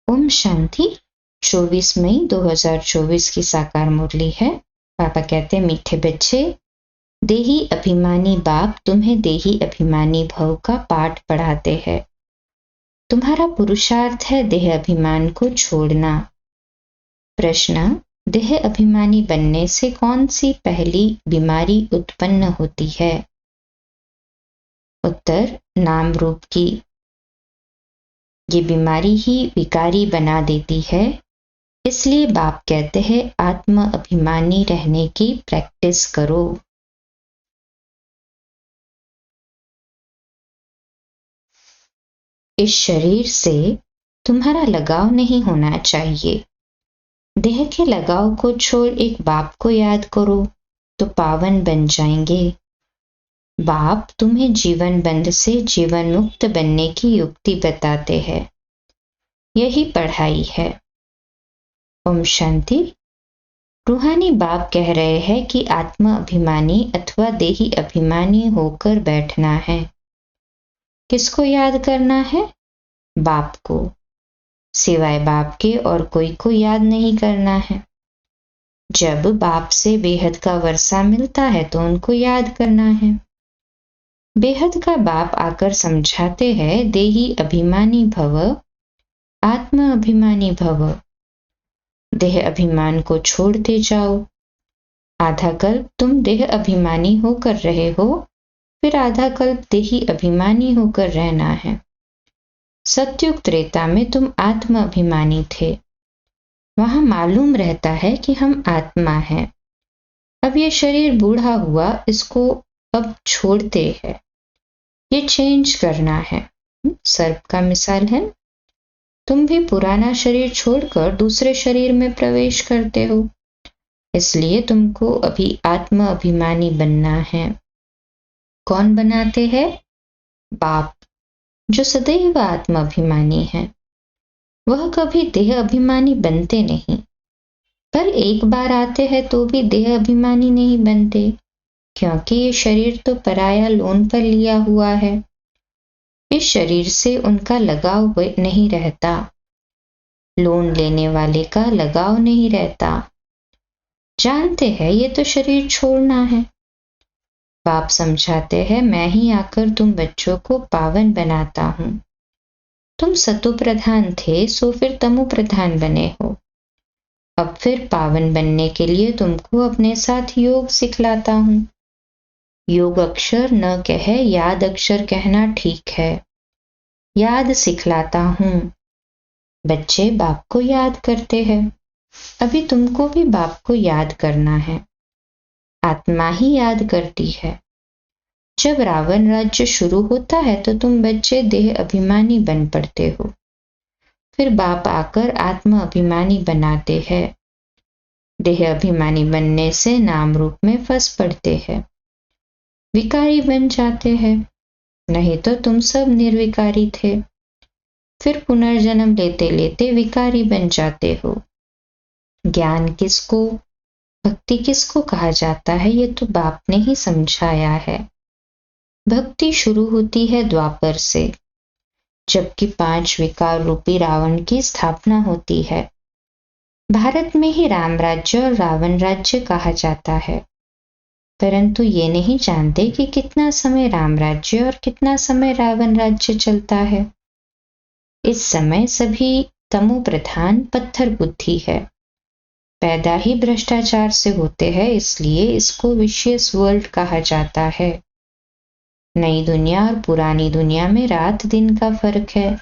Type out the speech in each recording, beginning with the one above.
ओम शांति। 24 मई 2024 की साकार मुरली है। पापा कहते हैं, मीठे बच्चे, देही अभिमानी बाप तुम्हें देही अभिमानी भव का पाठ पढ़ाते हैं। तुम्हारा पुरुषार्थ है देह अभिमान को छोड़ना। प्रश्न: देह अभिमानी बनने से कौन सी पहली बीमारी उत्पन्न होती है? उत्तर: नाम रूप की ये बीमारी ही विकारी बना देती है। इसलिए बाप कहते हैं, आत्म अभिमानी रहने की प्रैक्टिस करो। इस शरीर से तुम्हारा लगाव नहीं होना चाहिए। देह के लगाव को छोड़ एक बाप को याद करो तो पावन बन जाएंगे। बाप तुम्हें जीवन बंध से जीवन मुक्त बनने की युक्ति बताते हैं। यही पढ़ाई है। ओम शांति। रूहानी बाप कह रहे हैं कि आत्म अभिमानी अथवा देही अभिमानी होकर बैठना है। किसको याद करना है? बाप को। सिवाय बाप के और कोई को याद नहीं करना है। जब बाप से बेहद का वर्षा मिलता है तो उनको याद करना है। बेहद का बाप आकर समझाते हैं, देही अभिमानी भव, आत्म अभिमानी भव। देह अभिमान को छोड़ते जाओ। आधा कल्प तुम देह अभिमानी होकर रहे हो, फिर आधा कल्प देही अभिमानी होकर रहना है। सत्युग त्रेता में तुम आत्म अभिमानी थे। वहां मालूम रहता है कि हम आत्मा हैं। अब ये शरीर बूढ़ा हुआ, इसको अब छोड़ते हैं। ये चेंज करना है। सर्प का मिसाल है। तुम भी पुराना शरीर छोड़कर दूसरे शरीर में प्रवेश करते हो। इसलिए तुमको अभी आत्म अभिमानी बनना है। कौन बनाते हैं? बाप, जो सदैव आत्म अभिमानी है। वह कभी देह अभिमानी बनते नहीं, पर एक बार आते हैं तो भी देह अभिमानी नहीं बनते, क्योंकि ये शरीर तो पराया लोन पर लिया हुआ है। इस शरीर से उनका लगाव नहीं रहता। लोन लेने वाले का लगाव नहीं रहता। जानते हैं ये तो शरीर छोड़ना है। बाप समझाते हैं, मैं ही आकर तुम बच्चों को पावन बनाता हूं। तुम सतु प्रधान थे, सो फिर तमु प्रधान बने हो। अब फिर पावन बनने के लिए तुमको अपने साथ योग सिखलाता हूं। योग अक्षर न कहे, याद अक्षर कहना ठीक है। याद सिखलाता हूं। बच्चे बाप को याद करते हैं। अभी तुमको भी बाप को याद करना है। आत्मा ही याद करती है। जब रावण राज्य शुरू होता है तो तुम बच्चे देह अभिमानी बन पड़ते हो। फिर बाप आकर आत्म अभिमानी बनाते हैं। देह अभिमानी बनने से नाम रूप में फंस पड़ते हैं, विकारी बन जाते हैं। नहीं तो तुम सब निर्विकारी थे। फिर पुनर्जन्म लेते लेते विकारी बन जाते हो। ज्ञान किसको, भक्ति किसको कहा जाता है, ये तो बाप ने ही समझाया है। भक्ति शुरू होती है द्वापर से, जबकि 5 विकार रूपी रावण की स्थापना होती है। भारत में ही राम राज्य और रावण राज्य कहा जाता है, परंतु ये नहीं जानते कि कितना समय राम राज्य और कितना समय रावण राज्य चलता है। इस समय सभी तमो प्रधान पत्थर बुद्धि है। पैदा ही भ्रष्टाचार से होते हैं, इसलिए इसको विशियस वर्ल्ड कहा जाता है। नई दुनिया और पुरानी दुनिया में रात दिन का फर्क है।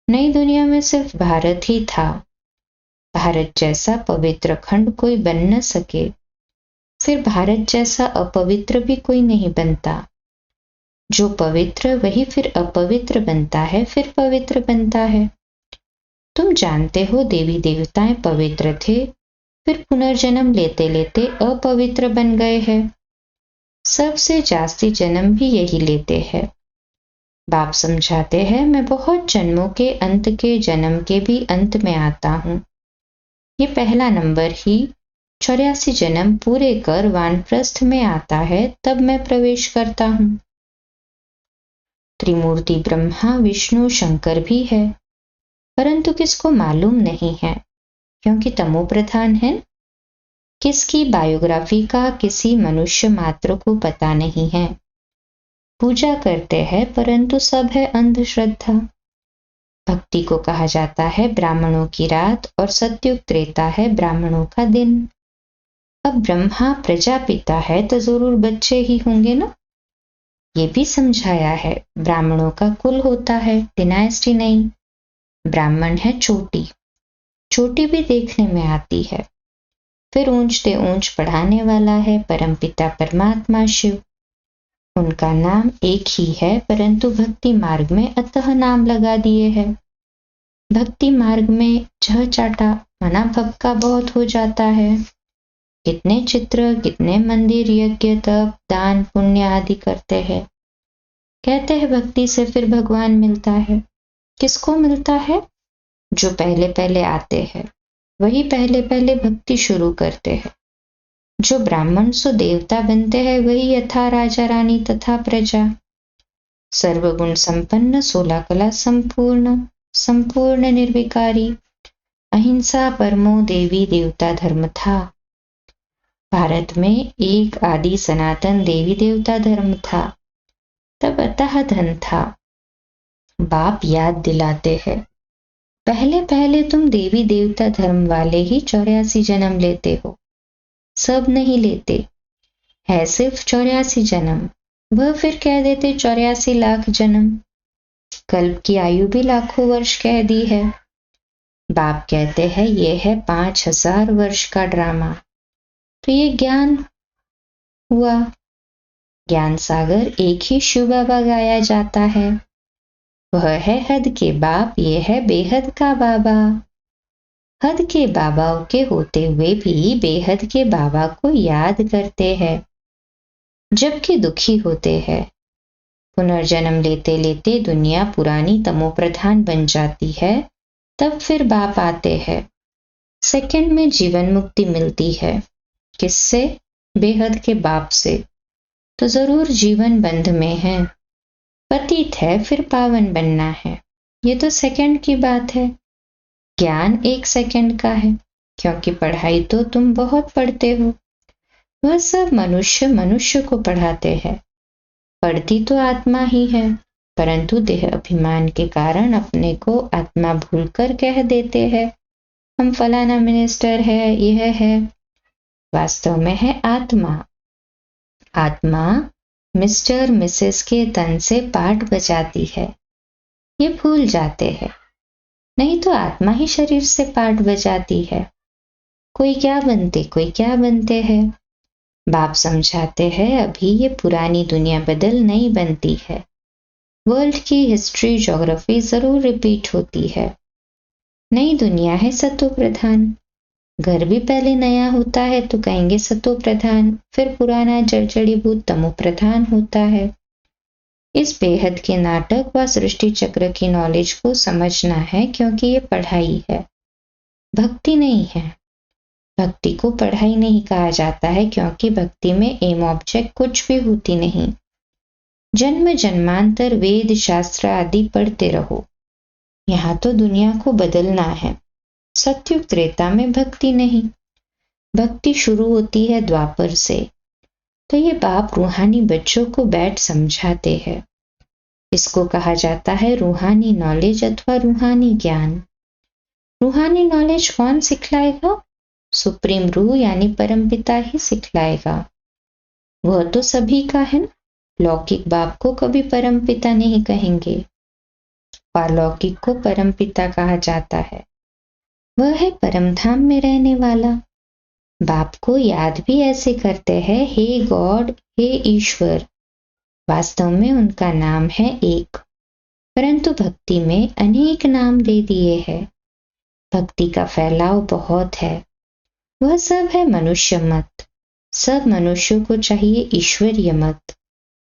नई दुनिया में सिर्फ भारत ही था। भारत जैसा पवित्र खंड कोई बन न सके, फिर भारत जैसा अपवित्र भी कोई नहीं बनता। जो पवित्र वही फिर अपवित्र बनता है, फिर पवित्र बनता है। तुम जानते हो देवी देवताएं पवित्र थे, फिर पुनर्जन्म लेते लेते अपवित्र बन गए हैं। सबसे जास्ती जन्म भी यही लेते हैं। बाप समझाते हैं, मैं बहुत जन्मों के अंत के जन्म के भी अंत में आता हूं। ये पहला नंबर ही 84 जन्म पूरे कर वानप्रस्थ में आता है, तब मैं प्रवेश करता हूं। त्रिमूर्ति ब्रह्मा विष्णु शंकर भी है। परंतु किसको मालूम नहीं है, क्योंकि तमो प्रधान है। किसकी बायोग्राफी का किसी मनुष्य मात्र को पता नहीं है। पूजा करते हैं परंतु सब है अंधश्रद्धा। भक्ति को कहा जाता है ब्राह्मणों की रात और सतयुग त्रेता है ब्राह्मणों का दिन। अब ब्रह्मा प्रजापिता है तो जरूर बच्चे ही होंगे ना। ये भी समझाया है, ब्राह्मणों का कुल होता है, डिनाइस्टी नहीं। ब्राह्मण है चोटी, चोटी भी देखने में आती है। फिर ऊंचते ऊंच पढ़ाने वाला है परमपिता परमात्मा शिव। उनका नाम एक ही है, परंतु भक्ति मार्ग में अतः नाम लगा दिए है। भक्ति मार्ग में झ चाटा मना भक्का बहुत हो जाता है। कितने चित्र, कितने मंदिर, यज्ञ, तप, दान, पुण्य आदि करते हैं। कहते हैं भक्ति से फिर भगवान मिलता है। किसको मिलता है? जो पहले पहले आते हैं, वही पहले पहले भक्ति शुरू करते हैं। जो ब्राह्मण सो देवता बनते हैं, वही यथा राजा रानी तथा प्रजा। सर्वगुण संपन्न, 16 कला संपूर्ण, संपूर्ण निर्विकारी, अहिंसा परमो देवी देवता धर्म था। भारत में एक आदि सनातन देवी देवता धर्म था, तब अतः धन था। बाप याद दिलाते हैं, पहले पहले तुम देवी देवता धर्म वाले ही 84 जन्म लेते हो, सब नहीं लेते। है सिर्फ 84 जन्म, वह फिर कह देते 84 लाख जन्म। कल्प की आयु भी लाखों वर्ष कह दी है। बाप कहते हैं यह है 5000 वर्ष का ड्रामा। तो ये ज्ञान हुआ। ज्ञान सागर एक ही शिव बाबा गाया जाता है। वह है हद के बाप, ये है बेहद का बाबा। हद के बाबाओं के होते हुए भी बेहद के बाबा को याद करते हैं। जबकि दुखी होते हैं, पुनर्जन्म लेते लेते दुनिया पुरानी तमो प्रधान बन जाती है, तब फिर बाप आते हैं। सेकंड में जीवन मुक्ति मिलती है। किससे? बेहद के बाप से। तो जरूर जीवन बंध में है, पतित है, फिर पावन बनना है। ये तो सेकंड की बात है। ज्ञान 1 सेकंड का है, क्योंकि पढ़ाई तो तुम बहुत पढ़ते हो। वह सब मनुष्य मनुष्य को पढ़ाते हैं। पढ़ती तो आत्मा ही है, परंतु देह अभिमान के कारण अपने को आत्मा भूलकर कह देते हैं हम फलाना मिनिस्टर है, यह है। वास्तव में है आत्मा। आत्मा मिस्टर मिसेस के तन से पाठ बजाती है, ये भूल जाते हैं। नहीं तो आत्मा ही शरीर से पाठ बजाती है। कोई क्या बनते हैं। बाप समझाते हैं अभी ये पुरानी दुनिया बदल नहीं बनती है। वर्ल्ड की हिस्ट्री, ज्योग्राफी जरूर रिपीट होती है। नई दुनिया है सतो प्रधान। घर भी पहले नया होता है तो कहेंगे सतो प्रधान, फिर पुराना जड़जड़ीभूत तमो प्रधान होता है। इस बेहद के नाटक व सृष्टि चक्र की नॉलेज को समझना है, क्योंकि ये पढ़ाई है, भक्ति नहीं है। भक्ति को पढ़ाई नहीं कहा जाता है, क्योंकि भक्ति में एम ऑब्जेक्ट कुछ भी होती नहीं। जन्म जन्मांतर वेद शास्त्र आदि पढ़ते रहो। यहाँ तो दुनिया को बदलना है। सतयुग त्रेता में भक्ति नहीं, भक्ति शुरू होती है द्वापर से। तो ये बाप रूहानी बच्चों को बैठ समझाते हैं। इसको कहा जाता है रूहानी नॉलेज अथवा रूहानी ज्ञान। रूहानी नॉलेज कौन सिखलाएगा? सुप्रीम रूह यानी परमपिता ही सिखलाएगा। वह तो सभी का है ना। लौकिक बाप को कभी परमपिता नहीं कहेंगे, पारलौकिक को परमपिता कहा जाता है। वह है परमधाम में रहने वाला। बाप को याद भी ऐसे करते हैं, हे गॉड, हे ईश्वर। वास्तव में उनका नाम है एक, परंतु भक्ति में अनेक नाम दे दिए हैं। भक्ति का फैलाव बहुत है। वह सब है मनुष्य मत। सब मनुष्यों को चाहिए ईश्वरीय मत।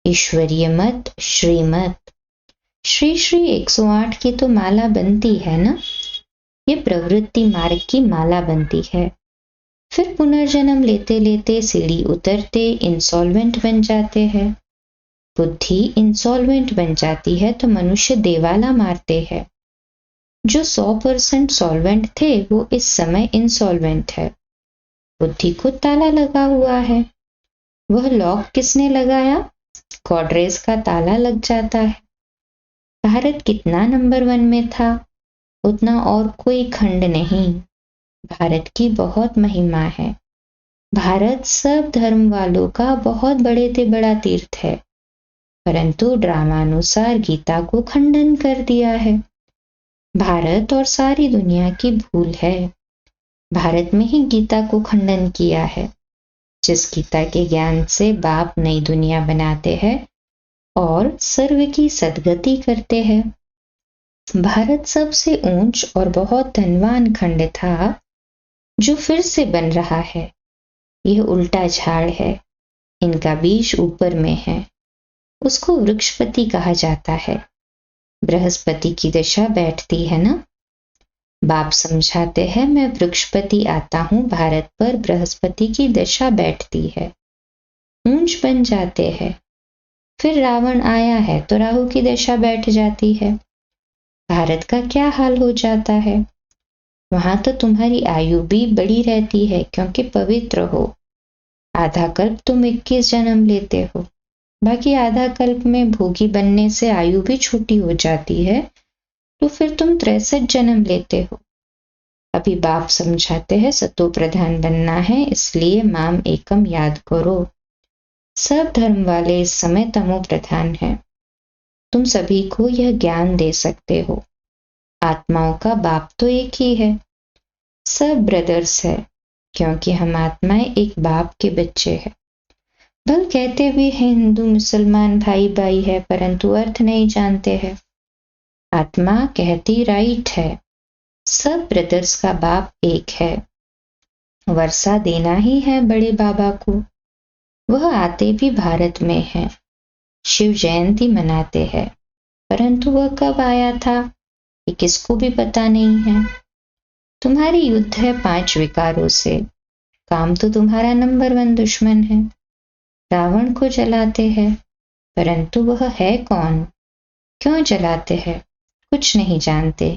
ईश्वरीय मत, श्रीमत। श्री श्री 108 की तो माला बनती है ना। ये प्रवृत्ति मार्ग की माला बनती है। फिर पुनर्जन्म लेते लेते सीढ़ी उतरते इंसॉल्वेंट बन जाते हैं। बुद्धि इंसॉल्वेंट बन जाती है तो मनुष्य देवाला मारते हैं। जो 100% सॉल्वेंट थे वो इस समय इंसॉल्वेंट है। बुद्धि को ताला लगा हुआ है। वह लॉक किसने लगाया? गॉडरेज का ताला लग जाता है। भारत कितना नंबर 1 में था, उतना और कोई खंड नहीं। भारत की बहुत महिमा है। भारत सब धर्म वालों का बहुत बड़े से बड़ा तीर्थ है, परंतु ड्रामानुसार गीता को खंडन कर दिया है। भारत और सारी दुनिया की भूल है। भारत में ही गीता को खंडन किया है। जिस गीता के ज्ञान से बाप नई दुनिया बनाते हैं और सर्व की सदगति करते हैं। भारत सबसे ऊंच और बहुत धनवान खंड था जो फिर से बन रहा है। यह उल्टा झाड़ है, इनका बीज ऊपर में है। उसको वृक्षपति कहा जाता है। बृहस्पति की दशा बैठती है ना। बाप समझाते हैं मैं वृक्षपति आता हूं भारत पर, बृहस्पति की दशा बैठती है, ऊंच बन जाते हैं। फिर रावण आया है तो राहु की दशा बैठ जाती है। भारत का क्या हाल हो जाता है? वहां तो तुम्हारी आयु भी बड़ी रहती है क्योंकि पवित्र हो। आधा कल्प तुम 21 जन्म लेते हो, बाकी आधा कल्प में भोगी बनने से आयु भी छोटी हो जाती है, तो फिर तुम 63 जन्म लेते हो। अभी बाप समझाते हैं सतो प्रधान बनना है, इसलिए माम एकम याद करो। सब धर्म वाले इस समय तमो प्रधान हैं। तुम सभी को यह ज्ञान दे सकते हो। आत्माओं का बाप तो एक ही है। सब ब्रदर्स है क्योंकि हम आत्माएं एक बाप के बच्चे हैं। भल कहते भी हैं हिंदू मुसलमान भाई भाई है, परंतु अर्थ नहीं जानते हैं। आत्मा कहती राइट है, सब ब्रदर्स का बाप एक है। वर्षा देना ही है बड़े बाबा को। वह आते भी भारत में हैं। शिव जयंती मनाते हैं, परंतु वह कब आया था ये किसको भी पता नहीं है। तुम्हारी युद्ध है 5 विकारों से। काम तो तुम्हारा नंबर 1 दुश्मन है। रावण को जलाते हैं, परंतु वह है कौन, क्यों जलाते हैं, कुछ नहीं जानते।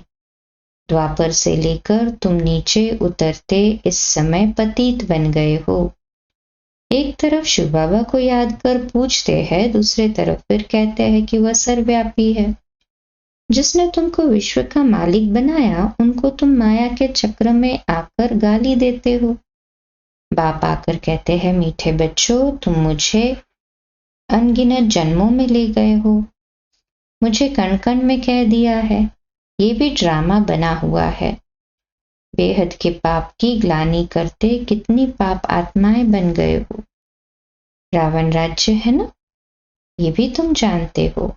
द्वापर से लेकर तुम नीचे उतरते इस समय पतित बन गए हो। एक तरफ शिव बाबा को याद कर पूछते हैं, दूसरे तरफ फिर कहते हैं कि वह सर्वव्यापी है। जिसने तुमको विश्व का मालिक बनाया, उनको तुम माया के चक्र में आकर गाली देते हो। बाप आकर कहते हैं मीठे बच्चों, तुम मुझे अनगिनत जन्मों में ले गए हो, मुझे कण कण में कह दिया है। ये भी ड्रामा बना हुआ है। बेहद के पाप की ग्लानि करते कितनी पाप आत्माएं बन गए हो। रावण राज्य है ना, ये भी तुम जानते हो।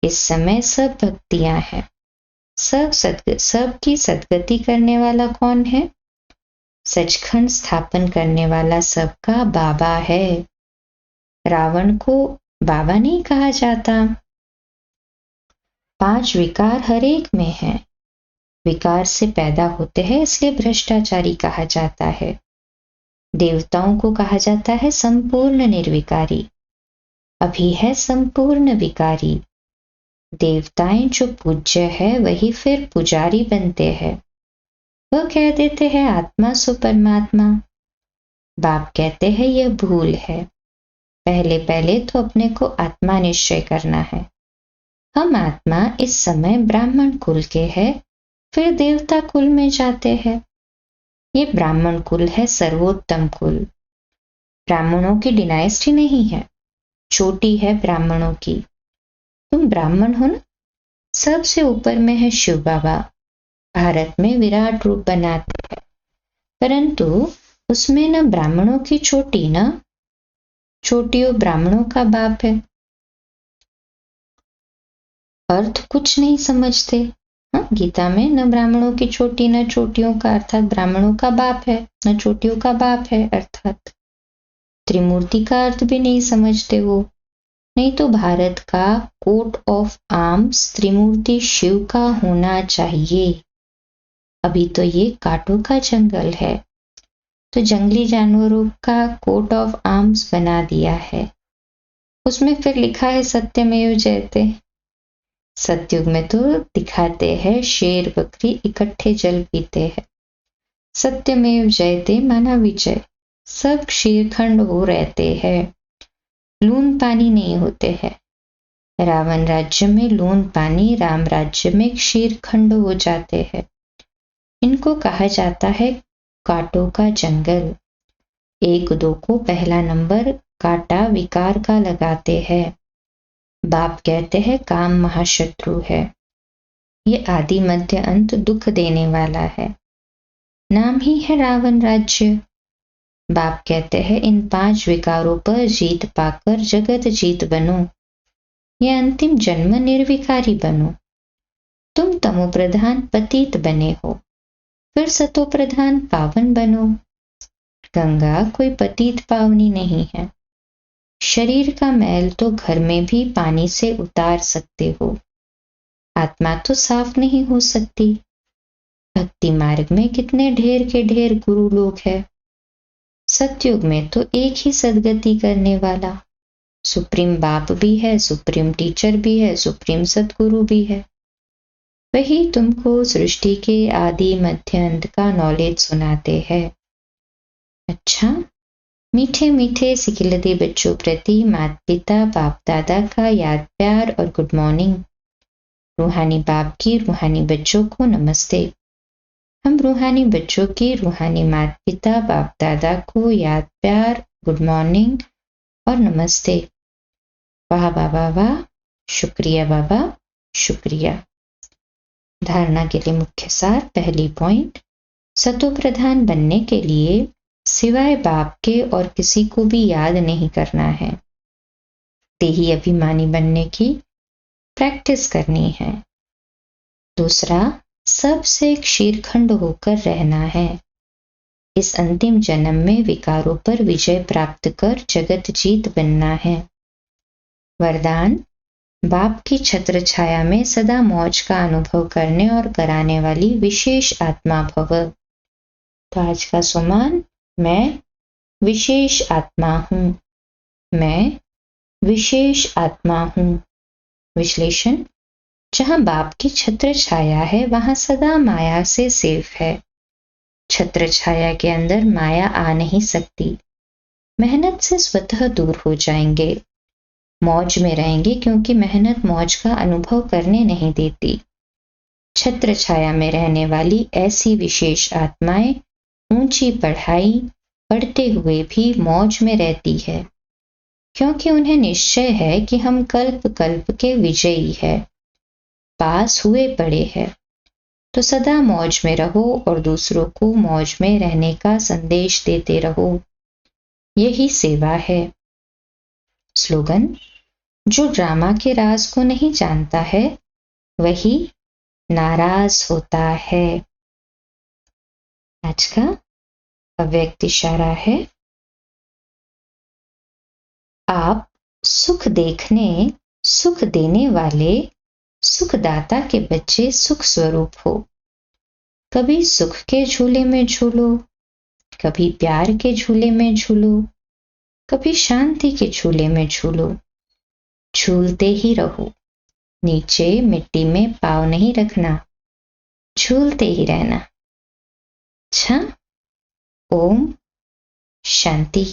इस समय सब भक्तियां हैं। सब की सदगति करने वाला कौन है? सचखंड स्थापन करने वाला सबका बाबा है। रावण को बाबा नहीं कहा जाता। 5 विकार हर एक में है। विकार से पैदा होते हैं, इसलिए भ्रष्टाचारी कहा जाता है। देवताओं को कहा जाता है संपूर्ण निर्विकारी। अभी है संपूर्ण विकारी। देवताएं जो पूज्य है वही फिर पुजारी बनते हैं। वह कह देते हैं आत्मा सो परमात्मा। बाप कहते हैं यह भूल है। पहले पहले तो अपने को आत्मा निश्चय करना है। हम आत्मा इस समय ब्राह्मण कुल के हैं, फिर देवता कुल में जाते हैं। ये ब्राह्मण कुल है सर्वोत्तम कुल। ब्राह्मणों की डिनाइस्टी नहीं है, छोटी है ब्राह्मणों की। तुम ब्राह्मण हो ना। सबसे ऊपर में है शिव बाबा। भारत में विराट रूप बनाते हैं, परंतु उसमें न ब्राह्मणों की चोटी, न चोटियों ब्राह्मणों का बाप है। अर्थ कुछ नहीं समझते। गीता में न ब्राह्मणों की चोटी न चोटियों का, अर्थात ब्राह्मणों का बाप है, न चोटियों का बाप है, अर्थात त्रिमूर्ति का अर्थ भी नहीं समझते वो। नहीं तो भारत का कोट ऑफ आर्म्स त्रिमूर्ति शिव का होना चाहिए। अभी तो ये कांटों का जंगल है, तो जंगली जानवरों का कोट ऑफ आर्म्स बना दिया है। उसमें फिर लिखा है सत्यमेव जयते। सतयुग में तो दिखाते हैं शेर बकरी इकट्ठे जल पीते हैं। सत्यमेव जयते माना विजय, सब शीरखंड हो रहते हैं, लून पानी नहीं होते हैं। रावण राज्य में लून पानी, राम राज्य में शीरखंड हो जाते हैं। इनको कहा जाता है कांटों का जंगल। एक दो को पहला नंबर कांटा विकार का लगाते हैं। बाप कहते हैं काम महाशत्रु है, ये आदि मध्य अंत दुख देने वाला है। नाम ही है रावण राज्य। बाप कहते हैं इन 5 विकारों पर जीत पाकर जगत जीत बनो, ये अंतिम जन्म निर्विकारी बनो। तुम तमो प्रधान पतित बने हो, फिर सतो प्रधान पावन बनो। गंगा कोई पतित पावनी नहीं है। शरीर का मैल तो घर में भी पानी से उतार सकते हो, आत्मा तो साफ नहीं हो सकती। भक्ति मार्ग में कितने ढेर के ढेर गुरु लोग हैं। सतयुग में तो एक ही सदगति करने वाला सुप्रीम बाप भी है, सुप्रीम टीचर भी है, सुप्रीम सतगुरु भी है। वही तुमको सृष्टि के आदि मध्य अंत का नॉलेज सुनाते हैं। अच्छा, मीठे मीठे सिखिलते बच्चों प्रति माता पिता बाप दादा का याद प्यार और गुड मॉर्निंग। रूहानी बाप की रूहानी बच्चों को नमस्ते। हम रूहानी बच्चों की रूहानी माता पिता बाप दादा को याद प्यार गुड मॉर्निंग और नमस्ते। वाह बाबा वाह, शुक्रिया बाबा शुक्रिया। धारणा के लिए मुख्य सार। पहली पॉइंट, सतो प्रधान बनने के लिए सिवाय बाप के और किसी को भी याद नहीं करना है। देही अभिमानी बनने की प्रैक्टिस करनी है। दूसरा, सबसे क्षीरखंड होकर रहना है। इस अंतिम जन्म में विकारों पर विजय प्राप्त कर जगत जीत बनना है। वरदान, बाप की छत्र छाया में सदा मौज का अनुभव करने और कराने वाली विशेष आत्मा भव। तो आज का सुमान, मैं विशेष आत्मा हूं, मैं विशेष आत्मा हूं। विश्लेषण, जहां बाप की छत्र छाया है वहां सदा माया से सेफ है। छत्र छाया के अंदर माया आ नहीं सकती। मेहनत से स्वतः दूर हो जाएंगे। मौज में रहेंगे क्योंकि मेहनत मौज का अनुभव करने नहीं देती। छत्र छाया में रहने वाली ऐसी विशेष आत्माएं ऊंची पढ़ाई पढ़ते हुए भी मौज में रहती है, क्योंकि उन्हें निश्चय है कि हम कल्प कल्प के विजयी है, पास हुए पड़े हैं। तो सदा मौज में रहो और दूसरों को मौज में रहने का संदेश देते रहो, यही सेवा है। स्लोगन, जो ड्रामा के राज को नहीं जानता है वही नाराज होता है। आज का अव्यक्त इशारा है, आप सुख देखने सुख देने वाले सुखदाता के बच्चे सुख स्वरूप हो। कभी सुख के झूले में झूलो, कभी प्यार के झूले में झूलो, कभी शांति के झूले में झूलो। झूलते ही रहो, नीचे मिट्टी में पाँव नहीं रखना, झूलते ही रहना। अच्छा, ओम शांति।